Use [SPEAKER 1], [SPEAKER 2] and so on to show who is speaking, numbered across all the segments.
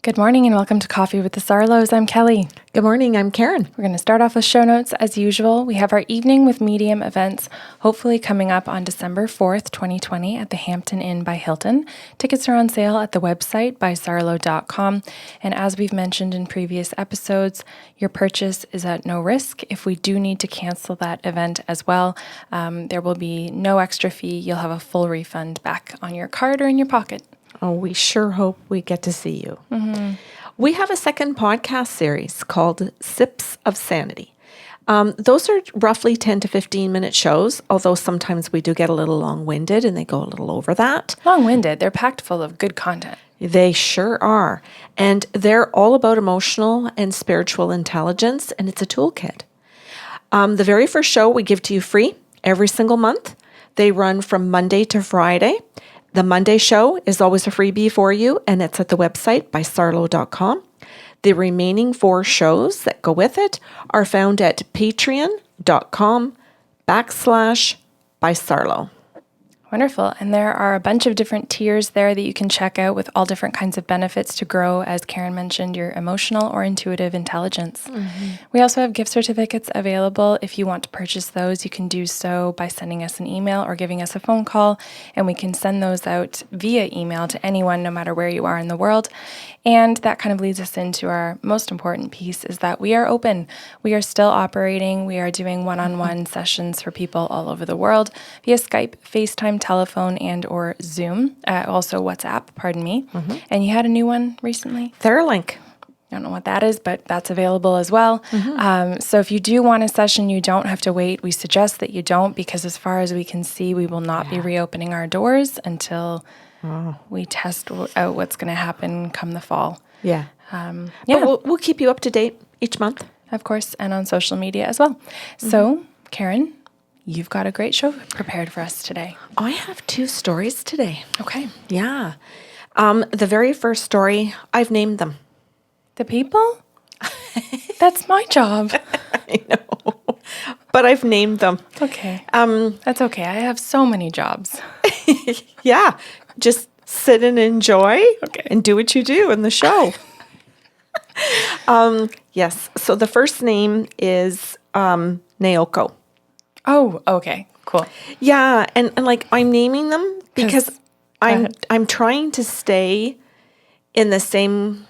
[SPEAKER 1] Good morning and welcome to Coffee with the Sarlos. I'm Kelly.
[SPEAKER 2] Good morning, I'm Karen.
[SPEAKER 1] We're going to start off with show notes as usual. We have our Evening with Medium events hopefully coming up on December 4th, 2020 at the Hampton Inn by Hilton. Tickets are on sale at the website by sarlo.com. And as we've mentioned in previous episodes, your purchase is at no risk. If we do need to cancel that event as well, there will be no extra fee. You'll have a full refund back on your card or in your pocket.
[SPEAKER 2] Oh, we sure hope we get to see you. Mm-hmm. We have a second podcast series called Sips of Sanity. Those are roughly 10 to 15-minute shows, although sometimes we do get a little long-winded and they go a little over that.
[SPEAKER 1] Long-winded. They're packed full of good content.
[SPEAKER 2] They sure are. And they're all about emotional and spiritual intelligence, and it's a toolkit. The very first show we give to you free every single month. They run from Monday to Friday. The Monday show is always a freebie for you, and it's at the website by sarlo.com. The remaining 4 shows that go with it are found at patreon.com/by Sarlo.
[SPEAKER 1] Wonderful. And there are a bunch of different tiers there that you can check out with all different kinds of benefits to grow, as Karen mentioned, your emotional or intuitive intelligence. Mm-hmm. We also have gift certificates available. If you want to purchase those, you can do so by sending us an email or giving us a phone call, and we can send those out via email to anyone, no matter where you are in the world. And that kind of leads us into our most important piece, is that we are open. We are still operating. We are doing one-on-one sessions for people all over the world via Skype, FaceTime, telephone, and or Zoom, also WhatsApp, pardon me. Mm-hmm. And you had a new one recently?
[SPEAKER 2] Theralink.
[SPEAKER 1] I don't know what that is, but that's available as well. Mm-hmm. So if you do want a session, you don't have to wait. We suggest that you don't, because as far as we can see, we will not be reopening our doors until we test out what's going to happen come the fall.
[SPEAKER 2] Yeah. But we'll keep you up to date each month.
[SPEAKER 1] Of course, and on social media as well. Mm-hmm. So, Karen, you've got a great show prepared for us today.
[SPEAKER 2] I have 2 stories today.
[SPEAKER 1] Okay.
[SPEAKER 2] Yeah. The very first story, I've named them.
[SPEAKER 1] The people? That's my job.
[SPEAKER 2] I know. But I've named them.
[SPEAKER 1] Okay. That's okay. I have so many jobs.
[SPEAKER 2] Yeah. Just sit and enjoy and do what you do in the show. Yes. So the first name is Naoko.
[SPEAKER 1] Oh, okay. Cool.
[SPEAKER 2] Yeah, and like I'm naming them because I'm trying to stay in the same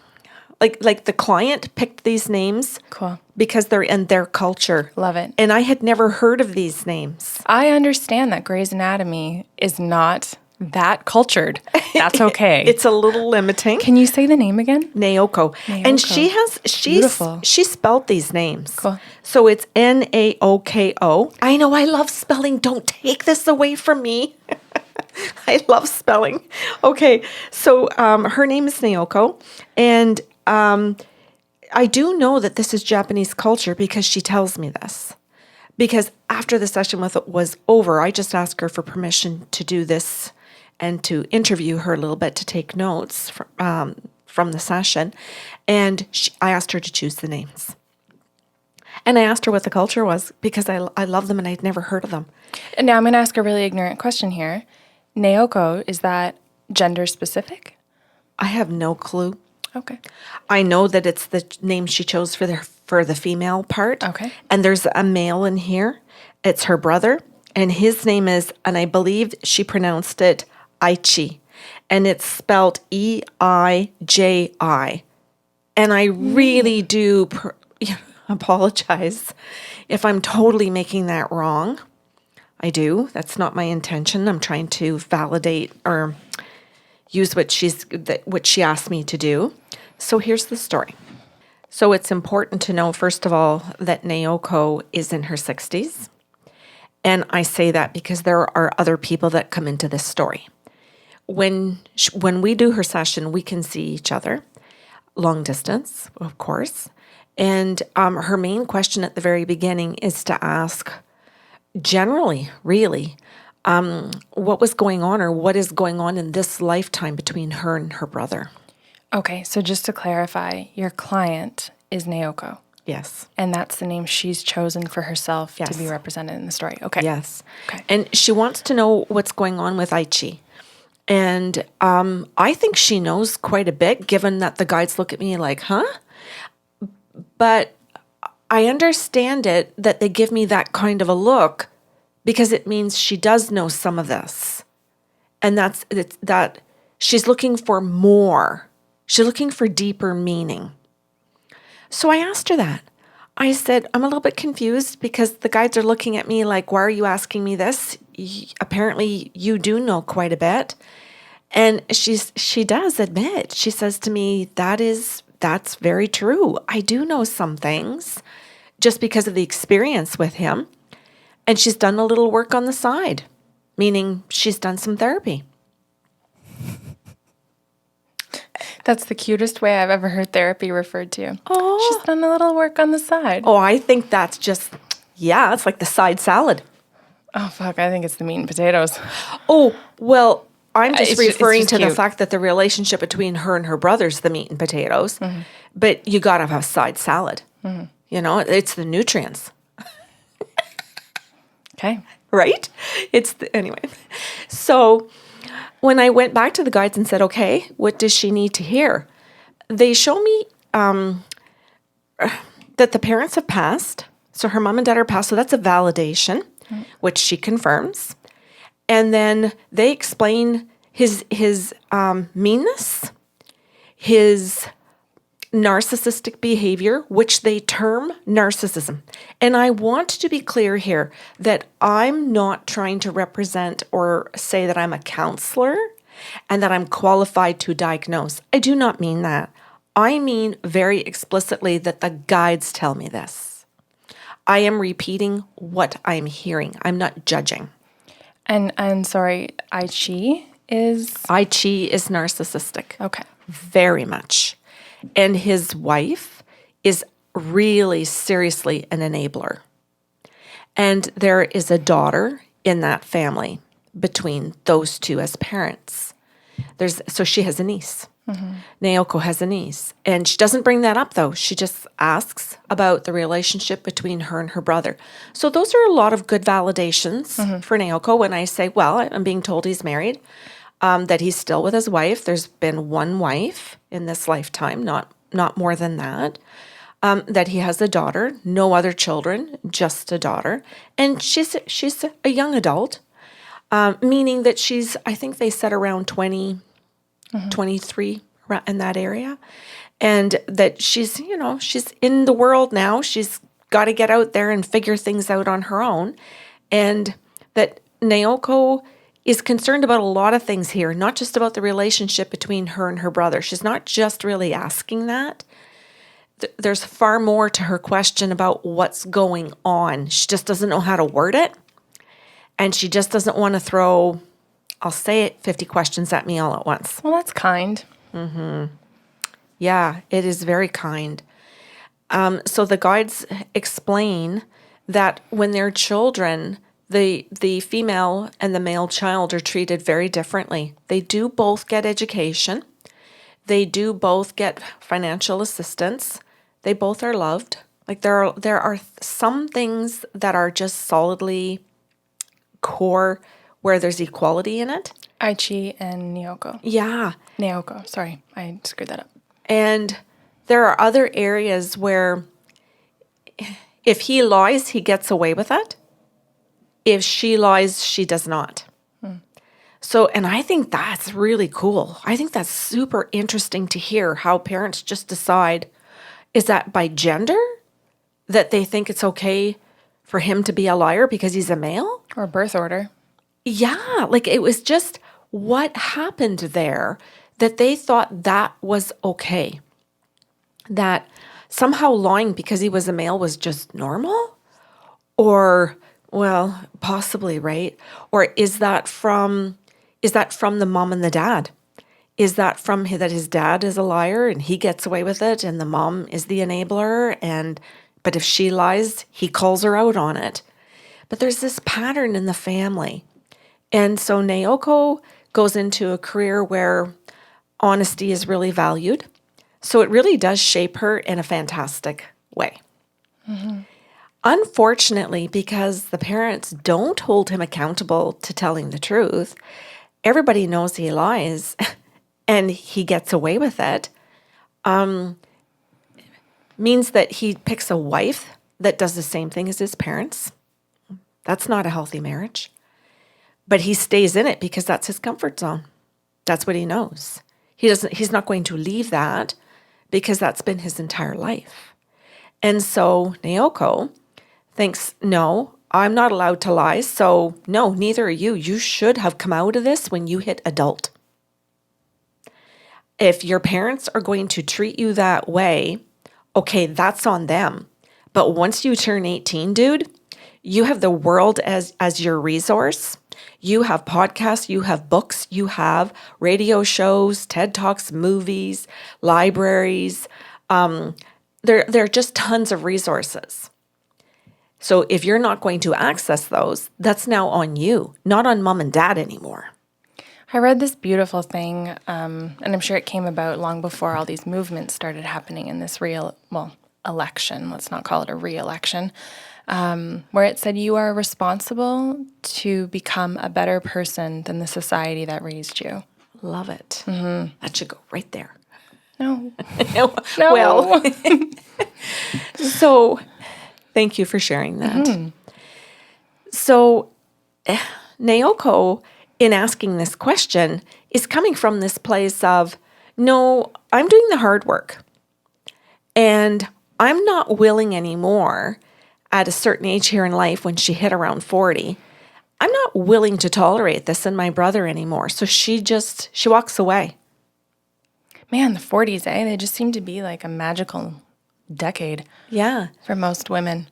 [SPEAKER 2] like the client picked these names.
[SPEAKER 1] Cool.
[SPEAKER 2] Because they're in their culture.
[SPEAKER 1] Love it.
[SPEAKER 2] And I had never heard of these names.
[SPEAKER 1] I understand that Grey's Anatomy is not that cultured. That's okay.
[SPEAKER 2] It's a little limiting.
[SPEAKER 1] Can you say the name again?
[SPEAKER 2] Naoko. And she spelled these names.
[SPEAKER 1] Cool.
[SPEAKER 2] So it's Naoko. I know, I love spelling. Don't take this away from me. I love spelling. Okay. So her name is Naoko. And I do know that this is Japanese culture because she tells me this. Because after the session was over, I just asked her for permission to do this and to interview her a little bit, to take notes from the session. And I asked her to choose the names. And I asked her what the culture was because I love them and I'd never heard of them.
[SPEAKER 1] And now I'm going to ask a really ignorant question here. Naoko, is that gender specific?
[SPEAKER 2] I have no clue.
[SPEAKER 1] Okay.
[SPEAKER 2] I know that it's the name she chose for the female part.
[SPEAKER 1] Okay.
[SPEAKER 2] And there's a male in here. It's her brother. And his name is, and I believe she pronounced it, Aichi. And it's spelled Eiji. And I really do apologize if I'm totally making that wrong. I do. That's not my intention. I'm trying to validate or use what she asked me to do. So here's the story. So it's important to know, first of all, that Naoko is in her 60s. And I say that because there are other people that come into this story. When we do her session, we can see each other, long distance, of course. And her main question at the very beginning is to ask, generally, really, what was going on or what is going on in this lifetime between her and her brother.
[SPEAKER 1] Okay, so just to clarify, your client is Naoko.
[SPEAKER 2] Yes.
[SPEAKER 1] And that's the name she's chosen for herself to be represented in the story. Okay.
[SPEAKER 2] Yes.
[SPEAKER 1] Okay.
[SPEAKER 2] And she wants to know what's going on with Aichi. And I think she knows quite a bit, given that the guides look at me like, huh? But I understand it that they give me that kind of a look because it means she does know some of this. And that she's looking for more. She's looking for deeper meaning. So I asked her that. I said, I'm a little bit confused because the guides are looking at me like, why are you asking me this? Apparently you do know quite a bit. And she does admit, she says to me, that's very true. I do know some things just because of the experience with him. And she's done a little work on the side, meaning she's done some therapy.
[SPEAKER 1] That's the cutest way I've ever heard therapy referred to.
[SPEAKER 2] Oh.
[SPEAKER 1] She's done a little work on the side.
[SPEAKER 2] Oh, I think that's just, it's like the side salad.
[SPEAKER 1] Oh, fuck, I think it's the meat and potatoes.
[SPEAKER 2] Oh, well, I'm just referring
[SPEAKER 1] just
[SPEAKER 2] to the
[SPEAKER 1] cute.
[SPEAKER 2] fact that the relationship between her and her brother's the meat and potatoes, but you got to have a side salad. You know, it's the nutrients.
[SPEAKER 1] Okay.
[SPEAKER 2] Right? Anyway. So when I went back to the guides and said, okay, what does she need to hear? They show me that the parents have passed. So her mom and dad are passed. So that's a validation, which she confirms. And then they explain his meanness, his narcissistic behavior, which they term narcissism. And I want to be clear here that I'm not trying to represent or say that I'm a counselor and that I'm qualified to diagnose. I do not mean that. I mean very explicitly that the guides tell me this. I am repeating what I'm hearing. I'm not judging.
[SPEAKER 1] And I'm sorry, Aichi is?
[SPEAKER 2] Aichi is narcissistic.
[SPEAKER 1] Okay.
[SPEAKER 2] Very much. And his wife is really seriously an enabler. And there is a daughter in that family between those two as parents. So she has a niece. Naoko has a niece. And she doesn't bring that up, though. She just asks about the relationship between her and her brother. So those are a lot of good validations for Naoko when I say, well, I'm being told he's married, that he's still with his wife. There's been one wife in this lifetime, not more than that. That he has a daughter, no other children, just a daughter. And she's a young adult, meaning that I think they said around 20, 23 in that area. And that she's in the world now. She's got to get out there and figure things out on her own. And that Naoko is concerned about a lot of things here, not just about the relationship between her and her brother. She's not just really asking that. There's far more to her question about what's going on. She just doesn't know how to word it. And she just doesn't want to throw, I'll say it, 50 questions at me all at once.
[SPEAKER 1] Well, that's kind.
[SPEAKER 2] Yeah, it is very kind. So the guides explain that when they're children, the female and the male child are treated very differently. They do both get education. They do both get financial assistance. They both are loved. Like there are some things that are just solidly core where there's equality in it.
[SPEAKER 1] Aichi and Naoko.
[SPEAKER 2] Yeah.
[SPEAKER 1] Naoko. Sorry, I screwed that up.
[SPEAKER 2] And there are other areas where if he lies, he gets away with it. If she lies, she does not. So, and I think that's really cool. I think that's super interesting to hear how parents just decide, is that by gender that they think it's okay for him to be a liar because he's a male?
[SPEAKER 1] Or birth order.
[SPEAKER 2] Yeah, like it was just what happened there that they thought that was okay. That somehow lying because he was a male was just normal? Or, well, possibly, right? Or is that from the mom and the dad? Is that from that his dad is a liar and he gets away with it and the mom is the enabler? But if she lies, he calls her out on it. But there's this pattern in the family. And so Naoko goes into a career where honesty is really valued. So it really does shape her in a fantastic way. Unfortunately, because the parents don't hold him accountable to telling the truth, everybody knows he lies and he gets away with it, means that he picks a wife that does the same thing as his parents. That's not a healthy marriage. But he stays in it because that's his comfort zone. That's what he knows. He's not going to leave that because that's been his entire life. And so Naoko thinks, no, I'm not allowed to lie. So no, neither are you. You should have come out of this when you hit adult. If your parents are going to treat you that way, okay, that's on them. But once you turn 18, dude, you have the world as your resource. You have podcasts, you have books, you have radio shows, TED Talks, movies, libraries. There are just tons of resources. So if you're not going to access those, that's now on you, not on mom and dad anymore.
[SPEAKER 1] I read this beautiful thing, and I'm sure it came about long before all these movements started happening in this election. Let's not call it a re-election. Where it said you are responsible to become a better person than the society that raised you.
[SPEAKER 2] Love it. Mm-hmm. That should go right there.
[SPEAKER 1] No.
[SPEAKER 2] No. Well, so thank you for sharing that. Mm-hmm. So Naoko, in asking this question, is coming from this place of, no, I'm doing the hard work. And I'm not willing anymore at a certain age here in life when she hit around 40. I'm not willing to tolerate this in my brother anymore. So she walks away.
[SPEAKER 1] Man, the 40s, eh? They just seem to be like a magical decade.
[SPEAKER 2] Yeah.
[SPEAKER 1] For most women.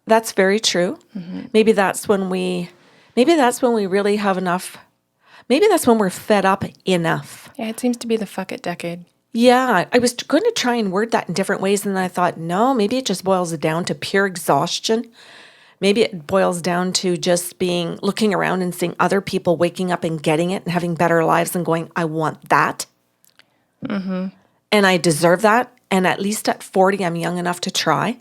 [SPEAKER 2] That's very true. Mm-hmm. Maybe that's when we really have enough. Maybe that's when we're fed up enough.
[SPEAKER 1] Yeah, it seems to be the fuck it decade.
[SPEAKER 2] Yeah, I was going to try and word that in different ways, and then I thought, no, maybe it just boils it down to pure exhaustion. Maybe it boils down to just looking around and seeing other people waking up and getting it and having better lives and going, I want that. Mm-hmm. And I deserve that. And at least at 40, I'm young enough to try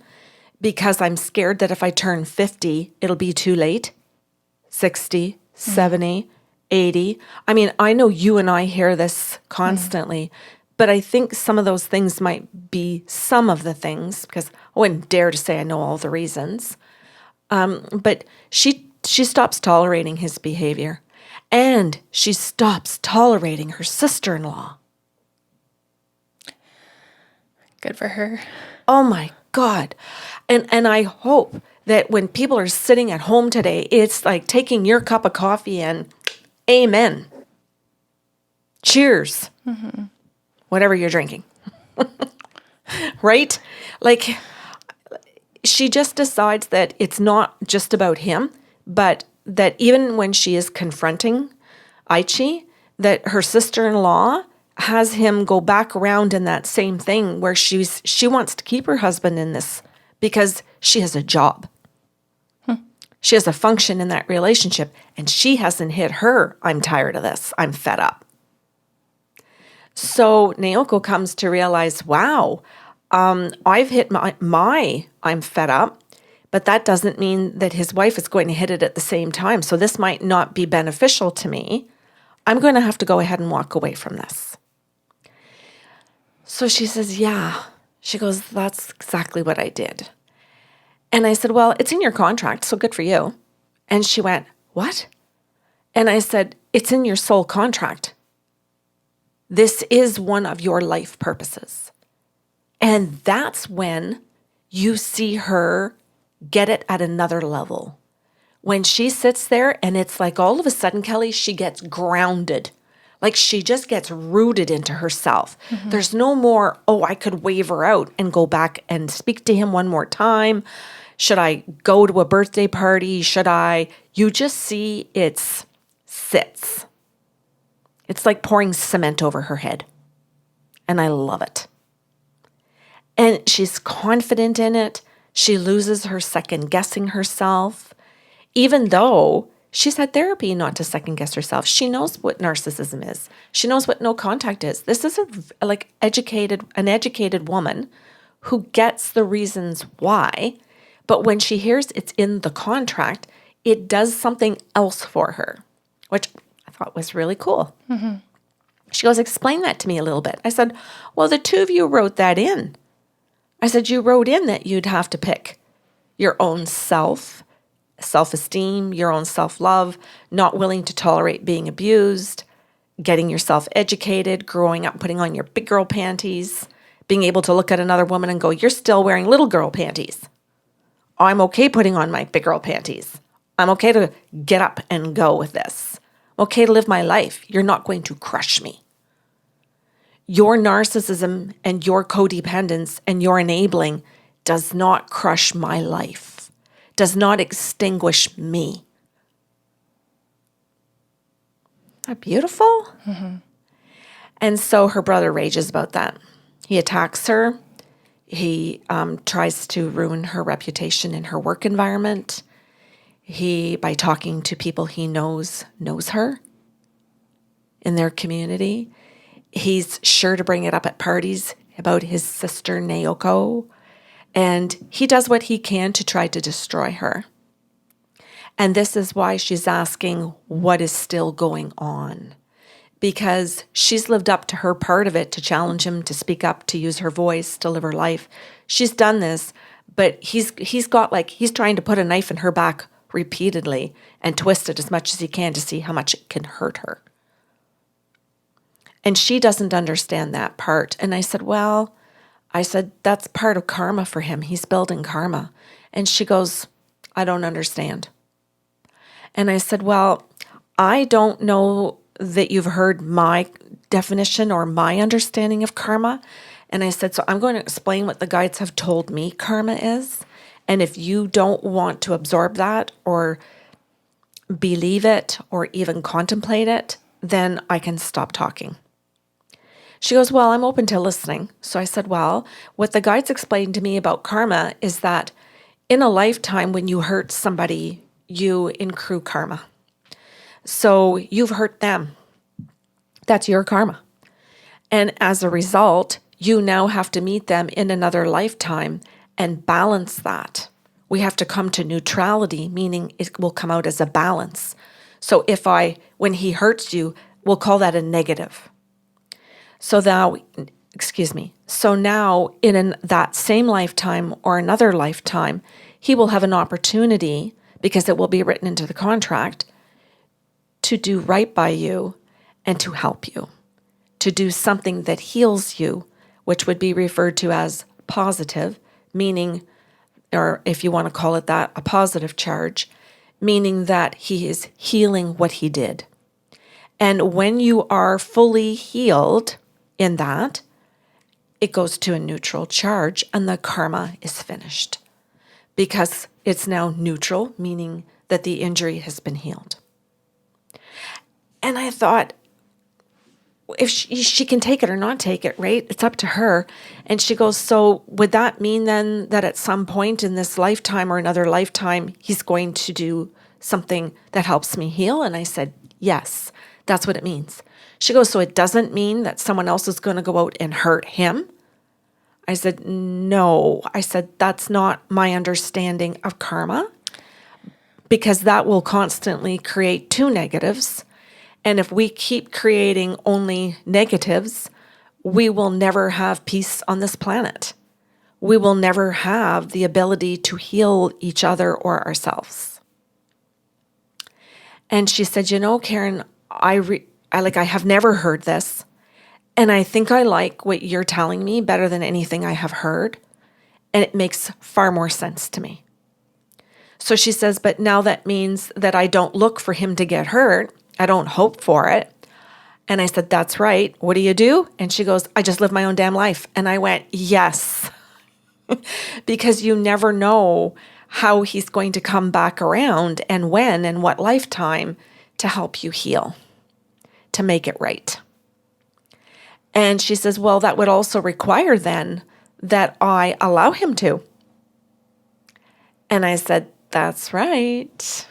[SPEAKER 2] because I'm scared that if I turn 50, it'll be too late. 60, 70, 80. I mean, I know you and I hear this constantly. But I think some of those things might be some of the things, because I wouldn't dare to say I know all the reasons. But she stops tolerating his behavior, and she stops tolerating her sister-in-law.
[SPEAKER 1] Good for her.
[SPEAKER 2] Oh my God. And I hope that when people are sitting at home today, it's like taking your cup of coffee and amen. Cheers. Mm-hmm. Whatever you're drinking, right? Like she just decides that it's not just about him, but that even when she is confronting Aichi, that her sister-in-law has him go back around in that same thing where she wants to keep her husband in this because she has a job. She has a function in that relationship, and she hasn't hit her, I'm tired of this, I'm fed up. So Naoko comes to realize, wow, I've hit my I'm fed up, but that doesn't mean that his wife is going to hit it at the same time. So this might not be beneficial to me. I'm going to have to go ahead and walk away from this. So she says, yeah. She goes, that's exactly what I did. And I said, well, it's in your contract, so good for you. And she went, what? And I said, it's in your soul contract. This is one of your life purposes. And that's when you see her get it at another level. When she sits there and it's like all of a sudden, Kelly, she gets grounded. Like she just gets rooted into herself. Mm-hmm. There's no more, I could waver out and go back and speak to him one more time. Should I go to a birthday party? You just see it sits. It's like pouring cement over her head. And I love it. And she's confident in it. She loses her second guessing herself. Even though she's had therapy not to second guess herself. She knows what narcissism is. She knows what no contact is. This is an educated woman who gets the reasons why. But when she hears it's in the contract, it does something else for her, which thought was really cool. She goes, explain that to me a little bit. I said, well, the two of you wrote that in. I said, you wrote in that you'd have to pick your own self-esteem, your own self-love, not willing to tolerate being abused, getting yourself educated, growing up, putting on your big girl panties, being able to look at another woman and go, you're still wearing little girl panties. I'm okay putting on my big girl panties. I'm okay to get up and go with this. I'm okay to live my life. You're not going to crush me. Your narcissism and your codependence and your enabling does not crush my life, does not extinguish me. Isn't that beautiful? And so her brother rages about that. He attacks her. He tries to ruin her reputation in her work environment. By talking to people he knows her in their community. He's sure to bring it up at parties about his sister Naoko. And he does what he can to try to destroy her. And this is why she's asking what is still going on. Because she's lived up to her part of it, to challenge him, to speak up, to use her voice, to live her life. She's done this, but he's trying to put a knife in her back repeatedly and twist it as much as he can to see how much it can hurt her. And she doesn't understand that part. And I said, that's part of karma for him. He's building karma. And she goes, I don't understand. And I said, well, I don't know that you've heard my definition or my understanding of karma. And I said, so I'm going to explain what the guides have told me karma is. And if you don't want to absorb that or believe it or even contemplate it, then I can stop talking. She goes, well, I'm open to listening. So I said, well, what the guides explained to me about karma is that in a lifetime when you hurt somebody, you accrue karma. So you've hurt them. That's your karma. And as a result, you now have to meet them in another lifetime and balance that. We have to come to neutrality, meaning it will come out as a balance. So when he hurts you, we'll call that a negative. So now in that same lifetime or another lifetime, he will have an opportunity, because it will be written into the contract, to do right by you and to help you, to do something that heals you, which would be referred to as positive, meaning, or if you want to call it that, a positive charge, meaning that he is healing what he did. And when you are fully healed in that, it goes to a neutral charge and the karma is finished because it's now neutral, meaning that the injury has been healed. And I thought, if she can take it or not take it, right? It's up to her. And she goes, so would that mean then that at some point in this lifetime or another lifetime, he's going to do something that helps me heal? And I said, yes, that's what it means. She goes, so it doesn't mean that someone else is going to go out and hurt him? I said, no. I said, that's not my understanding of karma, because that will constantly create two negatives. And if we keep creating only negatives, we will never have peace on this planet. We will never have the ability to heal each other or ourselves. And she said, Karen, I have never heard this. And I think I like what you're telling me better than anything I have heard. And it makes far more sense to me. So she says, but now that means that I don't look for him to get hurt. I don't hope for it. And I said, that's right. What do you do? And she goes, I just live my own damn life. And I went, yes. Because you never know how he's going to come back around and when and what lifetime to help you heal, to make it right. And she says, well, that would also require then that I allow him to. And I said, that's right.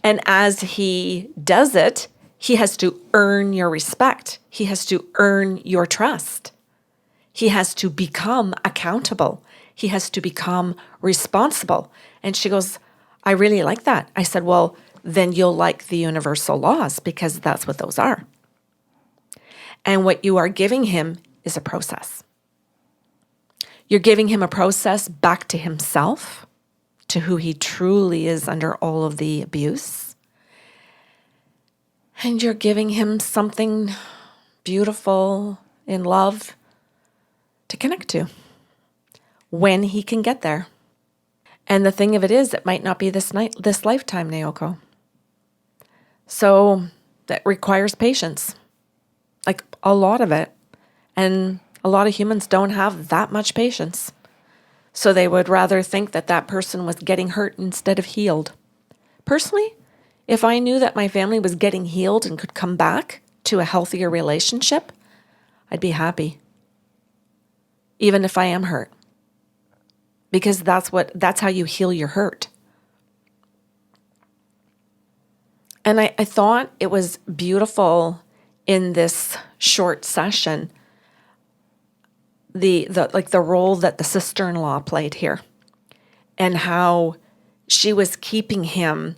[SPEAKER 2] And as he does it, he has to earn your respect. He has to earn your trust. He has to become accountable. He has to become responsible. And she goes, I really like that. I said, well, then you'll like the universal laws, because that's what those are. And what you are giving him is a process. You're giving him a process back to himself, to who he truly is under all of the abuse. And you're giving him something beautiful in love to connect to when he can get there. And the thing of it is, it might not be this lifetime, Naoko. So that requires patience, like a lot of it. And a lot of humans don't have that much patience. So they would rather think that that person was getting hurt instead of healed. Personally, if I knew that my family was getting healed and could come back to a healthier relationship, I'd be happy. Even if I am hurt. Because that's how you heal your hurt. And I thought it was beautiful in this short session, the role that the sister-in-law played here, and how she was keeping him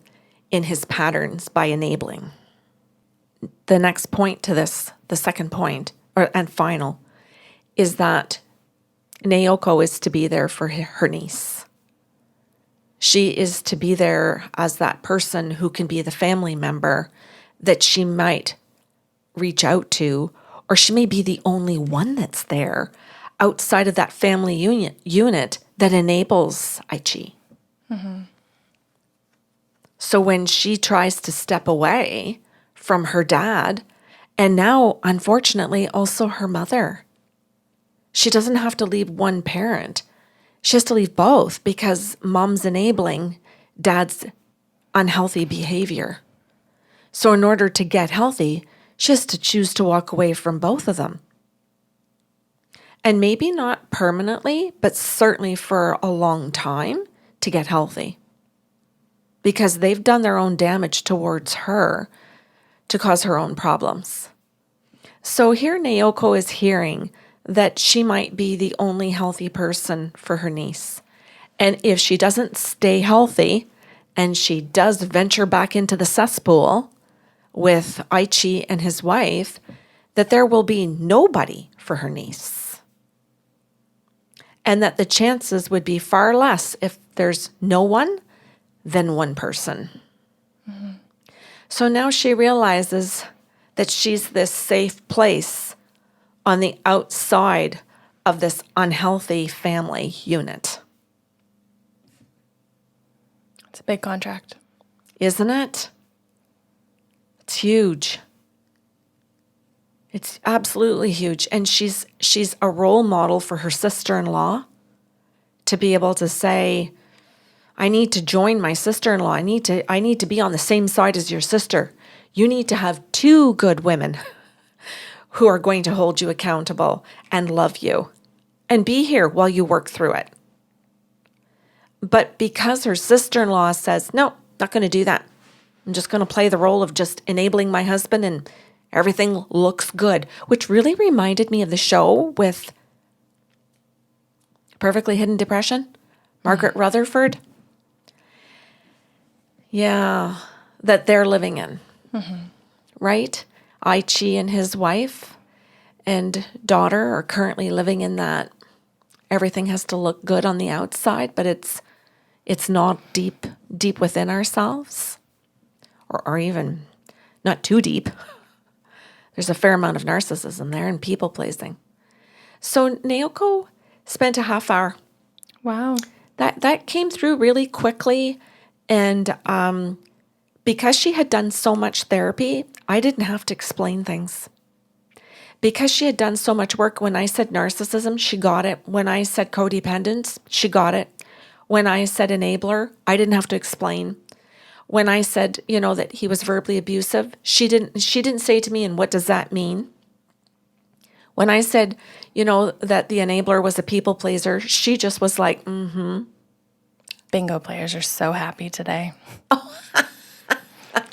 [SPEAKER 2] in his patterns by enabling. The next point to this, the second point, and final, is that Naoko is to be there for her niece. She is to be there as that person who can be the family member that she might reach out to, or she may be the only one that's there outside of that family unit that enables Aichi. Mm-hmm. So when she tries to step away from her dad, and now, unfortunately, also her mother, she doesn't have to leave one parent. She has to leave both, because mom's enabling dad's unhealthy behavior. So in order to get healthy, she has to choose to walk away from both of them. And maybe not permanently, but certainly for a long time to get healthy. Because they've done their own damage towards her to cause her own problems. So here Naoko is hearing that she might be the only healthy person for her niece. And if she doesn't stay healthy, and she does venture back into the cesspool with Aichi and his wife, that there will be nobody for her niece. And that the chances would be far less if there's no one than one person. Mm-hmm. So now she realizes that she's this safe place on the outside of this unhealthy family unit.
[SPEAKER 1] It's a big contract.
[SPEAKER 2] Isn't it? It's huge. It's absolutely huge. And she's a role model for her sister-in-law to be able to say, I need to join my sister-in-law. I need to be on the same side as your sister. You need to have two good women who are going to hold you accountable and love you and be here while you work through it. But because her sister-in-law says, no, not going to do that. I'm just going to play the role of just enabling my husband and everything looks good, which really reminded me of the show with Perfectly Hidden Depression, Margaret Rutherford. Yeah, that they're living in, right? Aichi and his wife and daughter are currently living in that. Everything has to look good on the outside, but it's not deep within ourselves, or even not too deep. There's a fair amount of narcissism there and people pleasing. So Naoko spent a half hour.
[SPEAKER 1] Wow.
[SPEAKER 2] That came through really quickly. And because she had done so much therapy, I didn't have to explain things. Because she had done so much work, when I said narcissism, she got it. When I said codependence, she got it. When I said enabler, I didn't have to explain. When I said, that he was verbally abusive, she didn't say to me, and what does that mean? When I said, that the enabler was a people pleaser, she just was like, mm-hmm.
[SPEAKER 1] Bingo players are so happy today.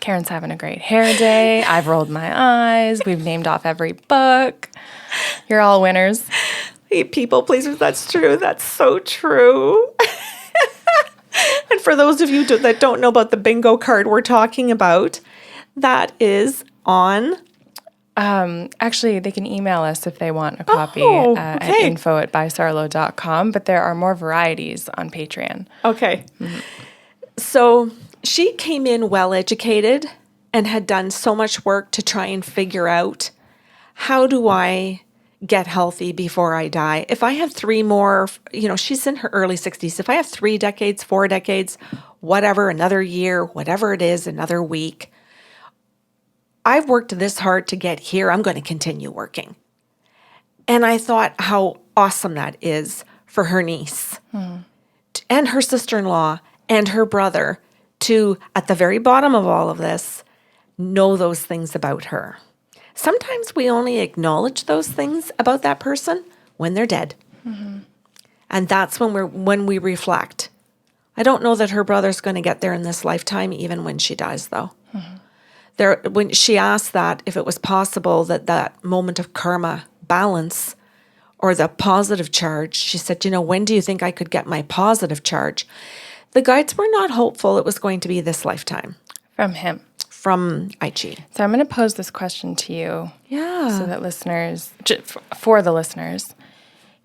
[SPEAKER 1] Karen's having a great hair day. I've rolled my eyes. We've named off every book. You're all winners.
[SPEAKER 2] Hey, people pleasers, that's true. That's so true. And for those of you that don't know about the bingo card we're talking about, that is on.
[SPEAKER 1] Actually, they can email us if they want a copy at
[SPEAKER 2] okay.
[SPEAKER 1] info@bysarlo.com, but there are more varieties on Patreon.
[SPEAKER 2] Okay. So she came in well-educated and had done so much work to try and figure out, how do I get healthy before I die? If I have 3 more, she's in her early 60s. If I have 3 decades, 4 decades, whatever, another year, whatever it is, another week, I've worked this hard to get here. I'm going to continue working. And I thought how awesome that is for her niece and her sister-in-law and her brother to, at the very bottom of all of this, know those things about her. Sometimes we only acknowledge those things about that person when they're dead. And that's when we reflect. I don't know that her brother's going to get there in this lifetime, even when she dies, though. When she asked that, if it was possible that moment of karma balance or the positive charge, she said, when do you think I could get my positive charge? The guides were not hopeful it was going to be this lifetime.
[SPEAKER 1] From him.
[SPEAKER 2] From Aichi.
[SPEAKER 1] So I'm going to pose this question to you.
[SPEAKER 2] Yeah.
[SPEAKER 1] So that for the listeners,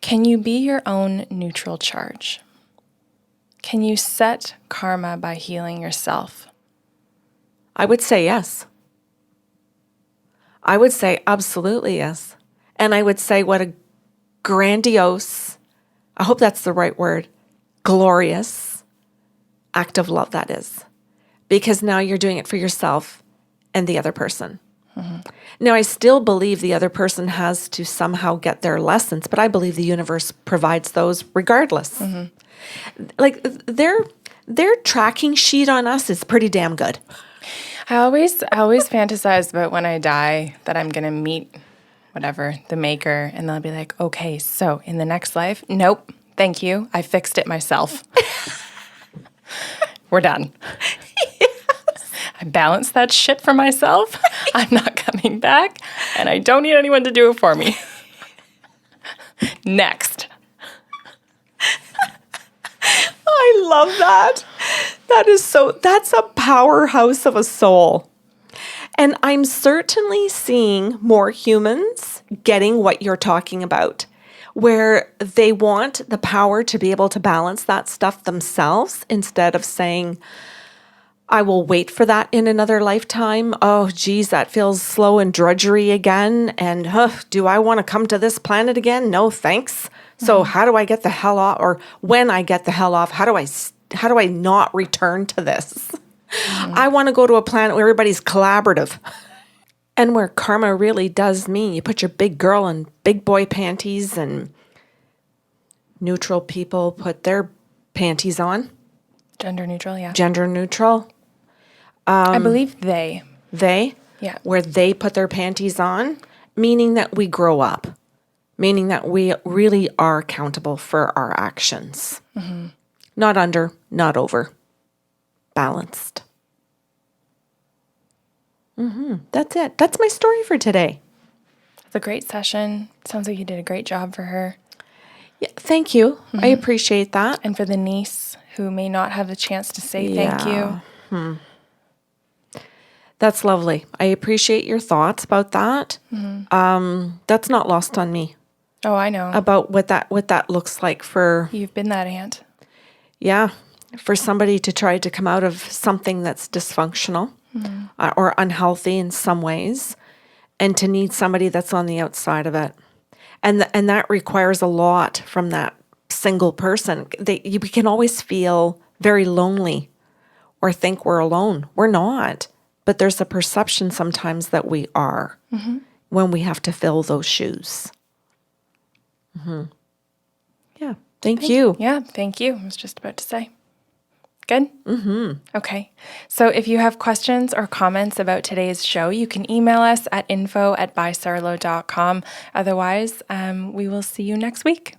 [SPEAKER 1] can you be your own neutral charge? Can you set karma by healing yourself?
[SPEAKER 2] I would say yes. I would say absolutely yes. And I would say what a grandiose, I hope that's the right word, glorious act of love that is. Because now you're doing it for yourself and the other person. Now, I still believe the other person has to somehow get their lessons, but I believe the universe provides those regardless. Like their tracking sheet on us is pretty damn good.
[SPEAKER 1] I always fantasize about when I die that I'm going to meet whatever, the maker, and they'll be like, okay, so in the next life, nope, thank you. I fixed it myself. We're done. I balanced that shit for myself. I'm not coming back, and I don't need anyone to do it for me. Next.
[SPEAKER 2] I love that. That's a powerhouse of a soul. And I'm certainly seeing more humans getting what you're talking about, where they want the power to be able to balance that stuff themselves instead of saying, I will wait for that in another lifetime. Oh, geez, that feels slow and drudgery again. And do I want to come to this planet again? No, thanks. So how do I get the hell off? Or when I get the hell off, how do I not return to this? I want to go to a planet where everybody's collaborative and where karma really does mean you put your big girl in big boy panties and neutral people put their panties on.
[SPEAKER 1] Gender neutral, yeah.
[SPEAKER 2] Gender neutral.
[SPEAKER 1] I believe they.
[SPEAKER 2] They?
[SPEAKER 1] Yeah.
[SPEAKER 2] Where they put their panties on, meaning that we grow up, meaning that we really are accountable for our actions. Not under, not over. Balanced. That's it. That's my story for today.
[SPEAKER 1] It's a great session. Sounds like you did a great job for her.
[SPEAKER 2] Yeah, thank you. I appreciate that.
[SPEAKER 1] And for the niece who may not have the chance to say thank you.
[SPEAKER 2] That's lovely. I appreciate your thoughts about that. That's not lost on me.
[SPEAKER 1] Oh, I know.
[SPEAKER 2] About what that looks like for...
[SPEAKER 1] You've been that aunt.
[SPEAKER 2] Yeah. For somebody to try to come out of something that's dysfunctional or unhealthy in some ways, and to need somebody that's on the outside of it. And that requires a lot from that single person. We can always feel very lonely or think we're alone. We're not. But there's a perception sometimes that we are when we have to fill those shoes. Yeah. Thank you.
[SPEAKER 1] Yeah, thank you. I was just about to say. Good? Okay. So if you have questions or comments about today's show, you can email us at info@bysarlo.com. Otherwise, we will see you next week.